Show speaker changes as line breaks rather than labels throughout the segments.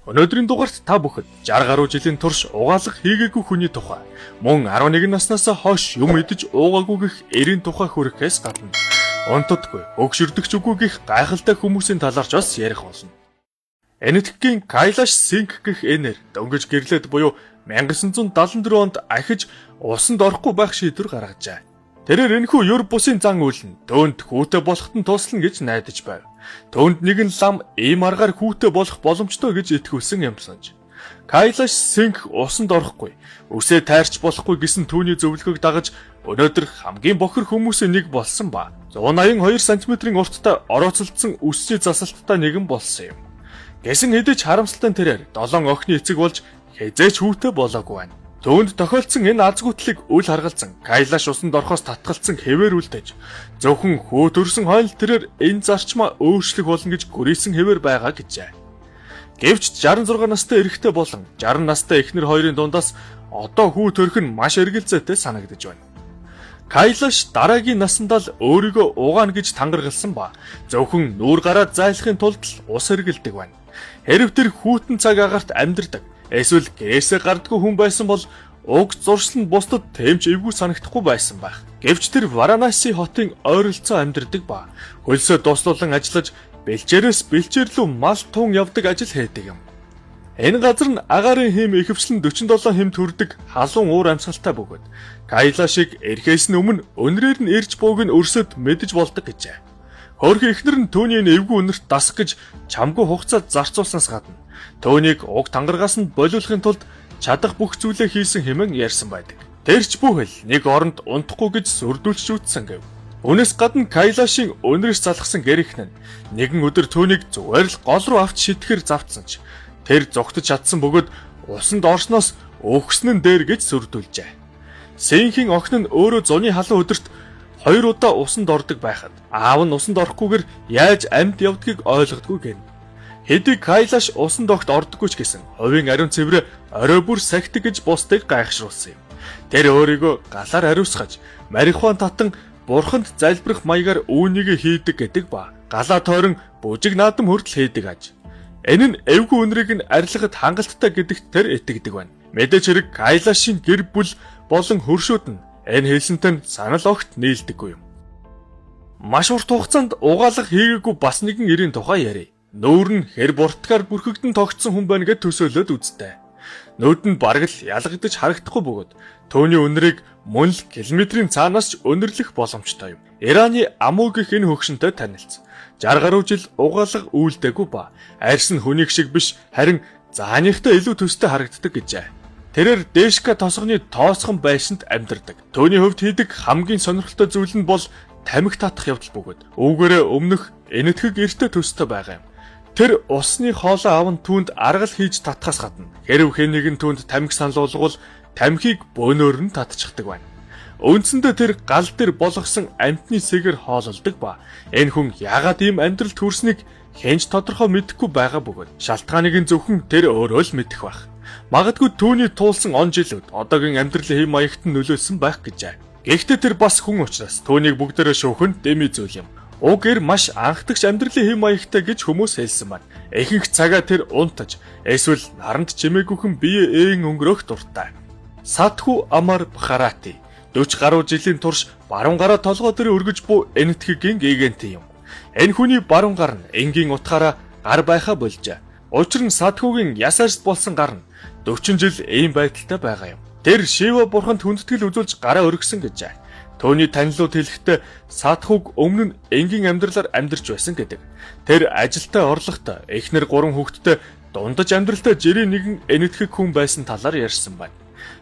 Өнөөдрийн дугаарт та бүхэд 60 гаруй жилийн турш угаалга хийгээгүй хүний тухай, мөн 11 наснаас хойш юм идэж уугаагүй гэх эрийн тухай хүрэхээс гадна онтодгүй, өгшөрдөгч үгүй гэх гайхалтай хүмүүсийн талаар ч бас ярих болно. Энэтхэгийн Кайлаш Синг гэх энээр дөнгөж гэрлээд буюу 1974 онд ахиж усанд орохгүй байх шийдвэр гаргажээ. Тэрээр энэхүү юр бусын зан үйл нь төөнд хүүтэй болоход нь туслана гэж найдаж байв. Төөнд нэгэн лам ийм аргаар хүүтэй болох боломжтой гэж итгүүлсэн юмсанж. Кайлаш Синг усанд орохгүй, үсээ тайрч болохгүй гэсэн түүний зөвлөгөөг дагаж өнөөдөр хамгийн бохир хүмүүсийн нэг болсон ба 182 см-ийн урттай орооцолдсон үсний засалттай нэгэн болсон юм. Гэсэн хэдиж харамсалтай тэрээр 7 охины эцэг болж хязээч хүүтэй болоогүй байна. Төөнд тохиолдсон энэ азгүйтлийг үл харгалзан Кайлаш усанд орохоос татгалцсан хэвээр үлдээж зөвхөн хүү төрсөн хойно тэрээр энэ зарчмаа өөрчлөх болно гэж гүрийсэн хэвээр байгаа гэжээ. Гэвч 66 настай эрэгтэй болон 60 настай эхнэр хоёрын дундаас одоо хүү төрөх нь маш эргэлзээтэй санагдаж байна. Кайлаш дараагийн насандаа л өөрийгөө угаана гэж тангаргалсан ба зөвхөн нүүр гараад зайлахын тулд ус эргэлдэг байна. Хэрв тэр хүүтэн цаг агаарт амьдардаг эсвэл гэрээсээ гардгүй хүн байсан бол уг зуршил нь бусдад тэмч эвгүй санагдахгүй байсан байх. Гэвч тэр Варанаси хотын ойролцоо амьдардаг ба хөлсөө дуслуулан ажиллаж бэлчээрээс бэлчээр рүү мал туун явдаг ажил хийдэг юм. Энэ газар нь агаарын хэм ихэвчлэн 47 хэм төрдөг халуун уур амьсгалтай бөгөөд Кайлашиг эрхээс нь өмнө өнрээр нь ирж бууг нь өрсөд мэдэж болдог гэжээ. Хөрх ихнэр нь түүний эвгүй үнэрт дасах гэж чамгүй хугацаа зарцуулснаас гадна төөнийг уг тангаргаас нь болиулахын тулд чадах бүх зүйлээ хийсэн хэмээн ярьсан байдаг. Тэрч бүхэл нэг оронд унтахгүй гэж сүрдүүлж үтсэн гэв. Үүнээс гадна Кайлашийн өнрөөс залхсан гэрийнхэн нь нэгэн өдөр түүнийг зүгээр л гол руу авч шитгэхэр завдсан ч тэр зогтож чадсан бөгөөд усанд орсноос өөхсөн нь дээр гэж сүрдүүлжээ. Синхийн охин нь өөрөө зуны халуун өдөрт 2 удаа усанд ордог байхад аав нь усанд орохгүйгээр яаж амьд явдгийг ойлгодгүй гэнэ. Хэдий Кайлаш усанд огт ордоггүй ч гэсэн хувийн ариун цэврээ орой бүр сахидаг гэж бусдыг гайхшруулсан юм. Тэр өөрийгөө галаар ариусгаж марихуан татан бурханд залбирах маягаар үүнийг хийдэг гэдэг ба галаа тойрон бүжиг наадам хүртэл хийдэг аж. Энэ нь эвгүй үнрийг нь арилгахад хангалттай гэдэгт тэр итгэдэг байна. Мэдээж хэрэг Кайлашийн гэр бүл болон хөршүүд нь энэ хэлсэнтэй санал огт нийлдэггүй юм. Маш урт хугацаанд угаалга хийгээгүй бас нэгэн эрийн тухай ярив. Нүүр нь хэр буртгаар бүрхэгдэн тогтсон хүн байна гэж төсөөлөд үзтээ. Нүүд нь бараг л ялгагдаж харагдахгүй бөгөөд төөний үнэрийг мөн л километрийн цаанаас ч өнөрлөх боломжтой юм. Ираны Аму гэх энэ хөгшөнтэй танилцсан. 60 гаруй жил угаалга үйлдэггүй ба арьс нь хүнийг шиг биш харин зааныхтай илүү төстэй харагддаг гэжээ. Тэрээр Дэшка тосгоны тоосхон байшинд амьдардаг. Төөний хувьд хийдэг хамгийн сонирхолтой зүйл нь бол тамхи татах явдал бөгөөд өвгөрөө өмнөх энэтхэг эртээ төстэй байгаа юм. Тэр усны хоолой аав нь түүнд аргал хийж татхаас гадна хэрв хэн нэгэн түүнд тамхи санал болгол тамхиг бөөнөр нь татчихдаг байна. Үндсэндээ тэр гал дээр болгосон амтны сэгээр хоололдог ба энэ хүн яагаад ийм амьдралд хүрснийг хэнж тодорхой мэдэхгүй байгаа бөгөөд шалтгааныг нь зөвхөн тэр өөрөө л мэдэх байх. Магадгүй түүний туулсан он жилүүд одоогийн амьдралын хэм маягт нь нөлөөлсөн байх гэжээ. Гэхдээ тэр бас хүн учраас түүнийг бүгдээрээ шүүхэн дэми зүйл юм. Уг гэр маш анхдагч амьдралын хэм маягтай гэж хүмүүс хэлсэн байна. Ихэнх цагаа тэр унтаж эсвэл наранд чимээгүйхэн бие ээн өнгөрөх дуртай. Сатху Амар Бхарати 40 гаруй жилийн турш баруун гараа толгой дээр өргөж буй энэтхэгийн гэгэнтэй юм. Энэ хүний баруун гар нь энгийн утгаараа гар байхаа болжээ. Учир нь Сатхугийн яс арьс болсон гар нь 40 жил ийм байдалтай байгаа юм. Тэр Шива бурханд хүндэтгэл үзүүлж гараа өргөсөн гэжээ. Төөний танилуд хэлэхдээ Сатхуг өмнө нь энгийн амьдралаар амьдарч байсан гэдэг. Тэр ажилтай орлоготой эхнэр 3 хүүхэдтэй дундаж амьдралтай жирийн нэгэн энэтхэг хүн байсан талаар ярьсан байна.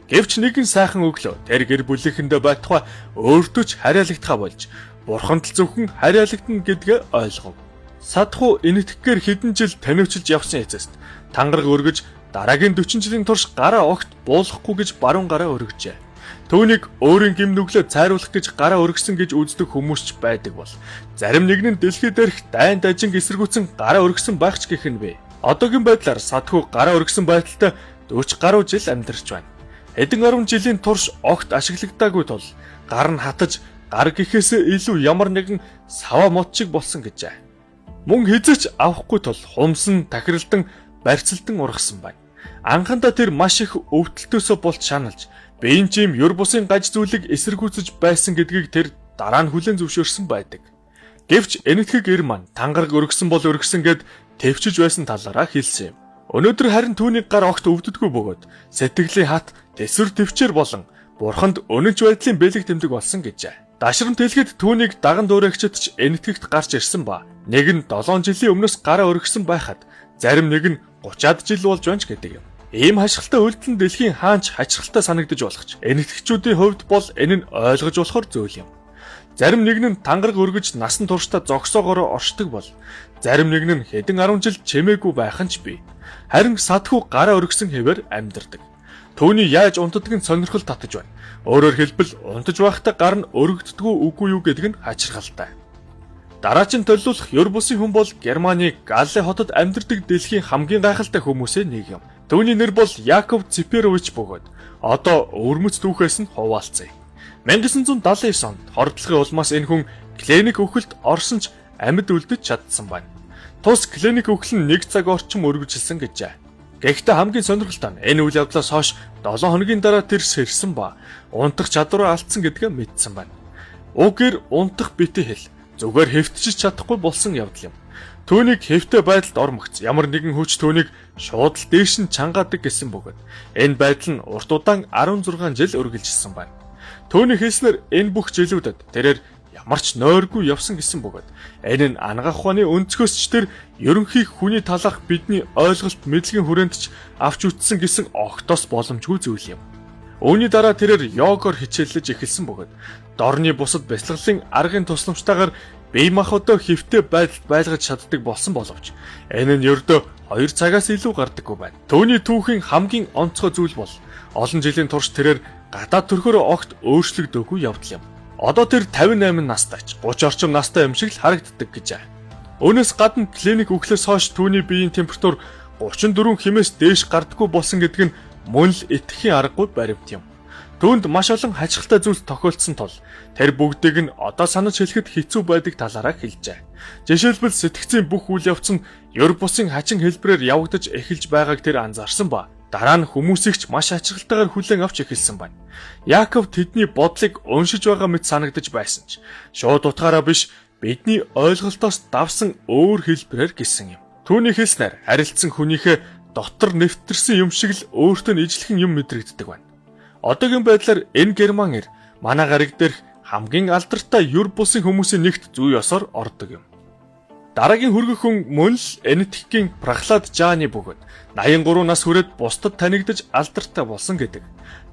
Гэвч нэгэн сайхан өглөө тэр гэр бүлийнхэндээ байтугай өөртөө ч хариалагдхаа болж бурханд л зөвхөн хариалагдана гэдгээ ойлгов. Сатху энэтхэгээр хэдэн жил таниучилж явсан эцэст тангараг өргөж дараагийн 40 жилийн турш гараа огт буулгахгүй гэж баруун гараа өргөжээ. Түүнийг өөрийн гим нүглээ цайруулах гэж гараа өргөсөн гэж үздэг хүмүүс ч байдаг бол зарим нэг нь дэлхий дээрх дайн дажинг эсэргүүцэн гараа өргөсөн байх ч гэх нь бэ. Одоогийн байдлаар Сатху гараа өргөсөн байдалтай 40 гаруй жил амьдарч байна. Хэдэн 10 жилийн турш огт ашиглагдаагүй тул гар нь хатаж гар гэхээсээ илүү ямар нэгэн сава мод шиг болсон гэжээ. Мөн хизээч авахгүй тул хумсан тахиралдан барьцалдан ургасан байна. Анхандаа тэр маш их өвдөлтөөсөө болж шаналж, биеийн чим ёр бусын гаж зүйлийг эсэргүүцэж байсан гэдгийг тэр дараа нь хүлээн зөвшөөрсөн байдаг. Гэвч энэтхэг эр маань тангараг өргөсөн бол өргөсөн гэд төвчж байсан талаараа хэлсэн юм. Өнөөдөр харин түүний гар огт өвддөггүй бөгөөд сэтгэлийн хат тэсвэр төвчээр болон бурханд өнөж байдлын бэлэг тэмдэг болсон гэжээ. Дашрамт хэлэхэд түүнийг даган дуурайгчид ч энэтхэгт гарч ирсэн ба нэг нь 7 жилийн өмнөөс гараа өргөсөн байхад зарим нэг нь 30-аад жил болж байна ч гэдэг юм. Ийм хашгиралтай үйлдэл нь дэлхийн хаанч хачирхалтай санагдаж болох ч энэтхэгчүүдийн хувьд бол энэ нь ойлгож болохоор зүйл юм. Зарим нэг нь тангараг өргөж насан туршдаа зогсоогоороо оршдог бол зарим нэг нь хэдэн 10 жил чимээгүй байх нь ч бий. Харин садхүү гараа өргөсөн хэвээр амьдардаг. Төвний яаж унтдаг нь сонирхол татаж байна. Өөрөөр хэлбэл унтаж байхдаа гар нь өргөгддөггүй үгүй юу гэдэг нь хачирхалтай. Дараачин төлөвлөх ёр бусын хүн бол Германы Галле хотод амьдардаг дэлхийн хамгийн гайхалтай хүмүүсийн нэг юм. Төвний нэр бол Яков Циперович бөгөөд одоо өвөрмөц түүхээс нь хуваалцъя. 1979 онд хордлогын улмаас энэ хүн клиник өвхөлд орсон ч амьд үлдэж чадсан байна. Тус клиник өвхөл нь 1 цаг орчим үргэлжилсэн гэжээ. Гэхдээ хамгийн сонирхолтой нь энэ үйл явдлаас хойш 7 хоногийн дараа тэр сэрсэн ба унтах чадвараа алдсан гэдгээ мэдсэн байна. Угээр унтах битээ хэл зүгээр хэвтчиж чадахгүй болсон явдал юм. Түүнийг хэвтэй байдалд ормогц ямар нэгэн хүч түүнийг шууд л дээш нь чангаадаг гэсэн бөгөөд энэ байдал нь урт удаан 16 жил үргэлжилсэн байна. Түүний хэлснээр энэ бүх жилүүдэд тэрээр ямар ч нойргүй явсан гэсэн бөгөөд энэ нь ангаах ухааны өнцгөөс ч тэр ерөнхий хүний талаарх бидний ойлголт мэдлэгийн хүрээнд ч авч үтсэн гэсэн огтоос боломжгүй зүйл юм. Үүний дараа тэрээр йогоор хичээллэж эхэлсэн бөгөөд дорны бусад бяцлаглалын аргын тусламжтайгаар бие махбодоо хэвтэй байдалд байлгаж чаддаг болсон боловч энэ нь ердөө 2 цагаас илүү гардаггүй байна. Төвний түүхийн хамгийн онцгой зүйл бол олон жилийн турш тэрээр гадаад төрхөөрөө огт өөрчлөгдөөгүй явдал юм. Одоо тэр 58 настай ч 30 орчим настай юм шиг л харагддаг гэжээ. Үүнээс гадна клиник өглөөс хойш түүний биеийн температур 34 хэмээс дээш гардаггүй болсон гэдэг нь мөн л итгэхийн аргагүй баримт юм. Түүнд маш олон хачирхалтай зүйл тохиолдсон тул тэр бүгдийг нь одоо санаж хэлэхэд хэцүү байдаг талаараа хэлжээ. Жишээлбэл сэтгцийн бүх үйл явц нь ёр бусын хачин хэлбэрээр явагдаж эхэлж байгааг тэр анзаарсан ба дараа нь хүмүүсийг ч маш хачирхалтайгаар хүлээн авч эхэлсэн байна. Яков тэдний бодлыг уншиж байгаа мэт санагдаж байсан ч шууд утгаараа биш бидний ойлголтоос давсан өөр хэлбэрээр гисэн юм. Түүний хэлснээр харилцсан хүнийхээ дотор нэвтэрсэн юм шиг л өөртөө нь ижлэхэн юм мэдрэгддэг байна. Одоогийн байдлаар энэ Герман эр манай гариг дээрх хамгийн алдартай юр бусын хүмүүсийн нэгт зүй ёсоор ордог юм. Дараагийн хүргэх хүн мөн л энэтхэгийн Прохлад Жааны бөгөөд 83 нас хүрээд бусдад танигдаж алдартай болсон гэдэг.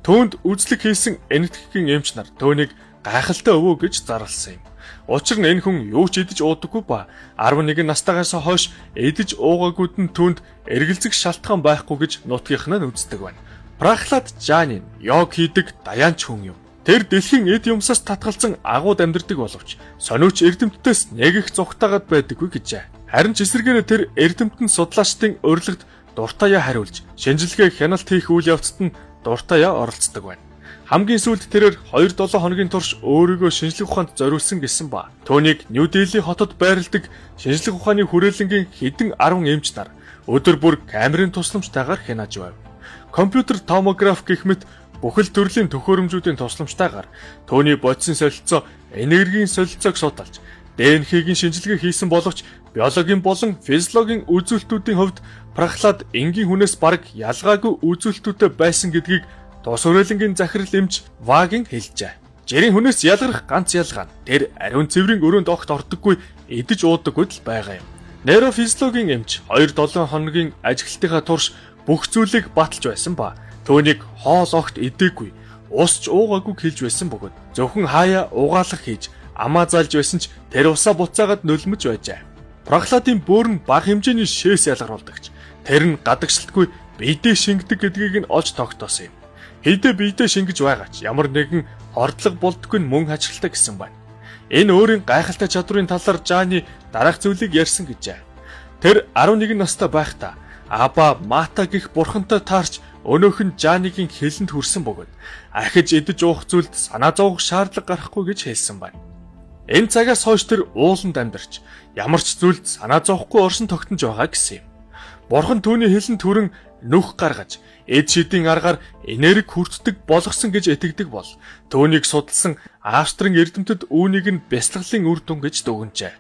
Түүнд үзлэг хийсэн энэтхэгийн эмч нар түүнийг гайхалтай өвөө гэж зарласан юм. Учир нь энэ хүн юу ч идэж уудаггүй ба 11 настайгаас хойш идэж уугаагүйд нь түүнд эргэлзэх шалтгаан байхгүй гэж нутгийнхнаа үздэг байна. Прохлад Жааны йог хийдэг даяанч хүн юм. Тэр дэлхийн эд юмсаас татгалзан агууд амьдардаг боловч сониуч эрдэмтдээс нэг их зүгтаагаад байдаггүй гэжээ. Харин ч эсвэргээрээ тэр эрдэмтэн судлаачдын урилгад дуртаяа хариулж, шинжилгээ хяналт хийх үйл явцад нь дуртаяа оролцдог байна. Хамгийн сүүлд тэрээр 2-7 хоногийн турш өөрийгөө шинжлэх ухаанд зориулсан гэсэн ба түүнийг Нью Дели хотод байрладаг шинжлэх ухааны хүрээлэнгийн хэдэн 10 эмч нар өдөр бүр камерын тусламжтайгаар хянаж байв. Компьютер томограф гэх мэт бүхэл төрлийн төхөөрөмжүүдийн тусламжтайгаар төвний бодисын солилцоо, энергийн солилцоог судалж, ДНХ-гийн шинжилгээ хийсэн боловч биологийн болон физиологийн үзүүлэлтүүдийн хувьд Прохлад энгийн хүнээс бараг ялгаагүй үзүүлэлтүүдтэй байсан гэдгийг тус хүрээлэнгийн захирал эмч Вагийн хэлжээ. Жирийн хүнээс ялгарх ганц ялгаа нь тэр ариун цэврийн өрөөнд огт ордоггүй идэж уудаггүй л байгаа юм. Нейрофизиологийн эмч 2-7 хоногийн ажиглалтынхаа турш бүх зүйлийг баталж байсан ба түүнийг хоол огт идээгүй, усч уугаагүй хэлж байсан бөгөөд зөвхөн хаяа угаалгах хийж амаа залж байсан ч тэр усаа буцаагаад нөлмөж байжээ. Прохладын бөөр нь бага хэмжээний шээс ялгаруулдагч тэр нь гадагшилтгүй биедээ шингэдэг гэдгийг нь олж тогтоосон юм. Хэдэ биедээ шингэж байгаа ч ямар нэгэн хордлого болдоггүй нь мөн хачирхалтай гэсэн байна. Энэ өөрийн гайхалтай чадварын талаар Жааны дараах зүйлийг ярьсан гэжээ. Тэр 11 настай байхдаа Аба Мата гих бурхантай таарч өнөөх нь Жааныгийн хэлэнд хүрсэн бөгөөд ахиж идэж уух зүйлд санаа зовох шаардлага гарахгүй гэж хэлсэн байна. Энэ цагаас хойш тэр ууланд амьдарч ямар ч зүйлд санаа зовхгүй оршин тогтнож байгаа гэсэн юм. Бурхан түүний хэлэн түрэн нүх гаргаж, эд шидийн аргаар энерги хүртдэг болгосон гэж итгэдэг бол түүнийг судалсан Австрийн эрдэмтэд үүнийг нь бясалгалын үр дүн гэж дүгнжээ.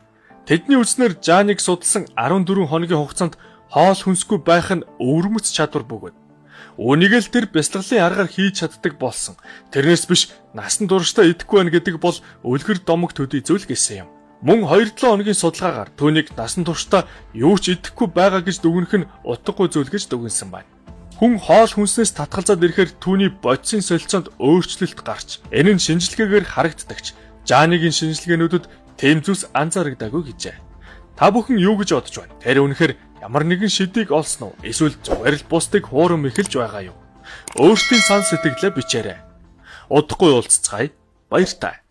Тэдний үзнээр Жаныг судалсан 14 хоногийн хугацаанд хоол хүнсгүй байх нь өвөрмөц чадвар бөгөөд үүнийг л тэр бясалгалын аргаар хийж чаддаг болсон. Тэрнээс биш насан туршдаа идэхгүй байна гэдэг бол үлгэр домог төдий зүйл гэсэн юм. Мөн 2-7 хоногийн судалгаагаар түүнийг насан туршдаа юу ч идэхгүй байгаа гэж дүгнэх нь утгагүй зүйл гэж дүгнсэн байна. Хүн хоол хүнснээс татгалзаад ирэхээр түүний бодисын солилцоонд өөрчлөлт гарч, энэ нь шинжилгээгээр харагддагч. Жанигийн шинжилгээнүүдэд тэм зүйлс анзаарагдаагүй гэжээ. Та бүхэн юу гэж бодож байна? Тэр үнэхээр ямар нэгэн шидийг олсон уу? Эсвэл зүгээр л бусдыг хуурам эхэлж байгаа юу? Өөрсдийн сан сэтгэлээ бичээрэй. Удахгүй уулзцгаая. Баяртай.